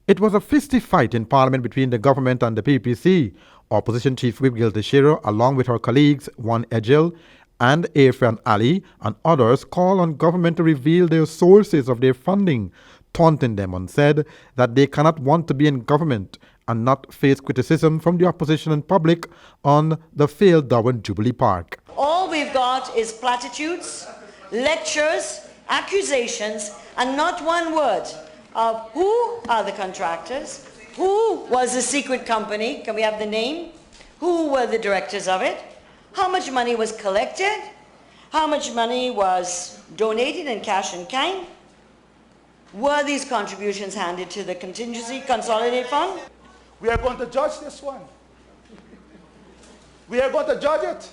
It was a fisty fight in Parliament between the government and the PPC. Opposition Chief Whip Gil Teixeira, along with her colleagues Juan Edgel and Irfan Ali and others, called on government to reveal their sources of their funding, taunting them and said that they cannot want to be in government and not face criticism from the opposition and public on the failed Durban Jubilee Park. All we've got is platitudes, lectures, accusations, and not one word of who are the contractors, who was the secret company, can we have the name, who were the directors of it, how much money was collected, how much money was donated in cash and kind, were these contributions handed to the contingency consolidated fund? We are going to judge this one. We are going to judge it.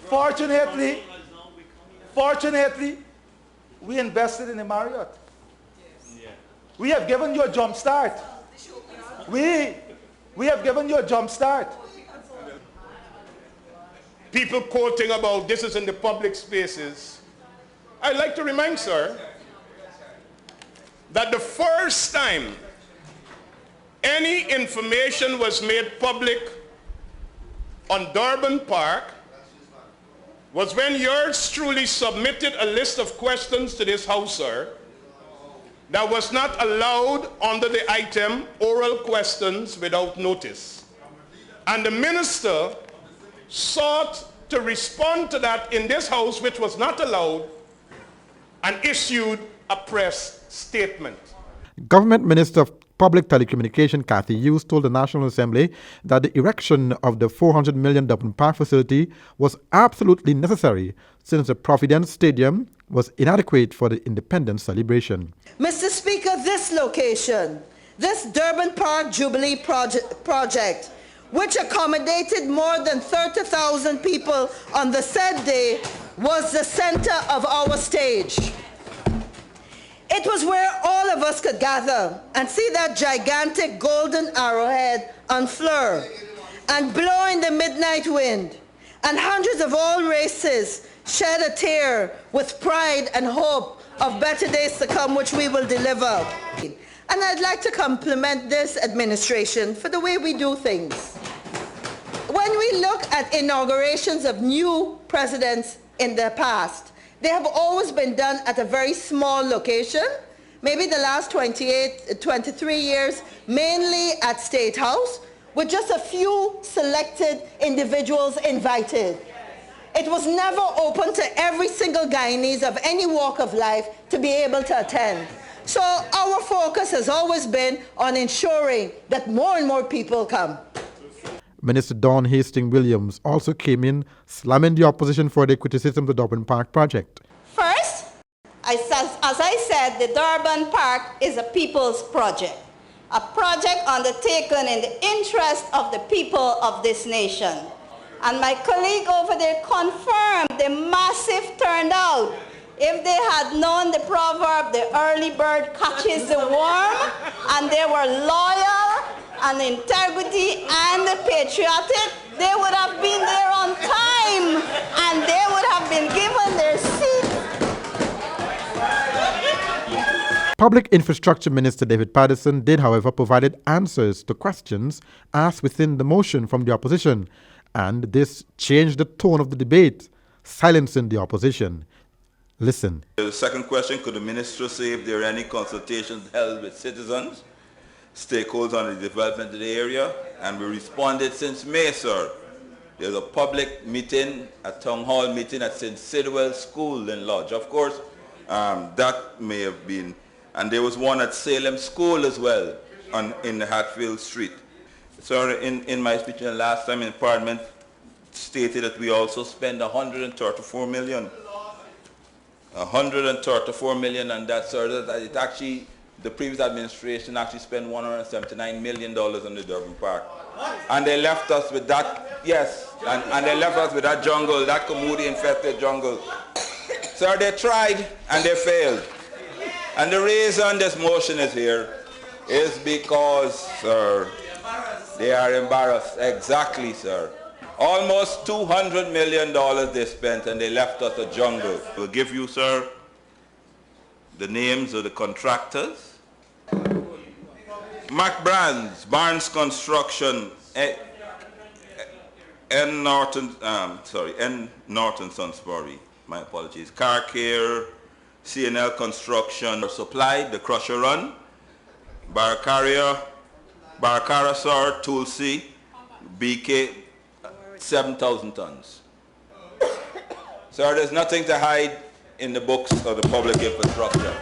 Fortunately, we invested in the Marriott. We have given you a jump start. We have given you a jump start. People quoting about this is in the public spaces. I'd like to remind, sir, that the first time any information was made public on Durban Park was when yours truly submitted a list of questions to this house, sir, that was not allowed under the item oral questions without notice. And the minister sought to respond to that in this house, which was not allowed, and issued a press statement. Government Minister of Public Telecommunication Cathy Hughes told the National Assembly that the erection of the $400 million Durban Park facility was absolutely necessary since the Providence Stadium was inadequate for the independence celebration. Mr. Speaker, this location, this Durban Park Jubilee project, which accommodated more than 30,000 people on the said day, was the center of our stage. It was where all of us could gather and see that gigantic golden arrowhead unfurl and blow in the midnight wind, and hundreds of all races shed a tear with pride and hope of better days to come, which we will deliver. And I'd like to compliment this administration for the way we do things. When we look at inaugurations of new presidents in the past, they have always been done at a very small location, maybe the last 23 years, mainly at State House, with just a few selected individuals invited. It was never open to every single Guyanese of any walk of life to be able to attend. So our focus has always been on ensuring that more and more people come. Minister Dawn Hastings-Williams also came in slamming the opposition for their criticism of the Durban Park project. First, as I said, the Durban Park is a people's project, a project undertaken in the interest of the people of this nation. And my colleague over there confirmed the massive turnout. If they had known the proverb, the early bird catches the worm, and they were loyal and integrity and patriotic, they would have been there on time and they would have been given their seat. Public Infrastructure Minister David Patterson did, however, provide answers to questions asked within the motion from the opposition, and this changed the tone of the debate, silencing the opposition. Listen. The second question, could the minister say if there are any consultations held with citizens, stakeholders on the development of the area? And we responded since May, sir. There's a public meeting, a town hall meeting at St. Sidwell School in Lodge. Of course, that may have been, and there was one at Salem School as well in Hatfield Street. Sir, in my speech last time in Parliament, stated that we also spend 134 million. 134 million, and that, sir, that it actually, the previous administration actually spent $179 million on the Durban Park. And they left us with that, yes, and they left us with that jungle, that commodity-infested jungle. Sir, they tried and they failed. And the reason this motion is here is because, sir, they are embarrassed. Exactly, sir. Almost $200 million they spent and they left us a jungle. We'll give you, sir, the names of the contractors McBrand's, Barnes Construction, N. Norton Sonsbury, my apologies. Car Care, CNL Construction, Supply, the Crusher Run, Barakarasar, Tulsi, BK, 7,000 tons. Sir, there's nothing to hide in the books of the public infrastructure.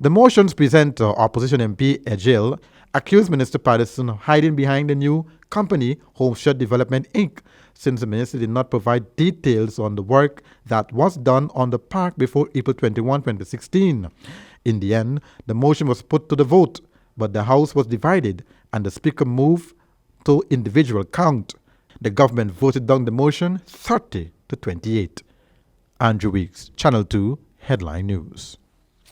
The motion's presenter, opposition MP Ejil, accused Minister Patterson of hiding behind the new company, Homestead Development Inc., since the minister did not provide details on the work that was done on the park before April 21, 2016. In the end, the motion was put to the vote, but the House was divided and the Speaker moved to individual count. The government voted down the motion 30 to 28. Andrew Weeks, Channel 2, Headline News.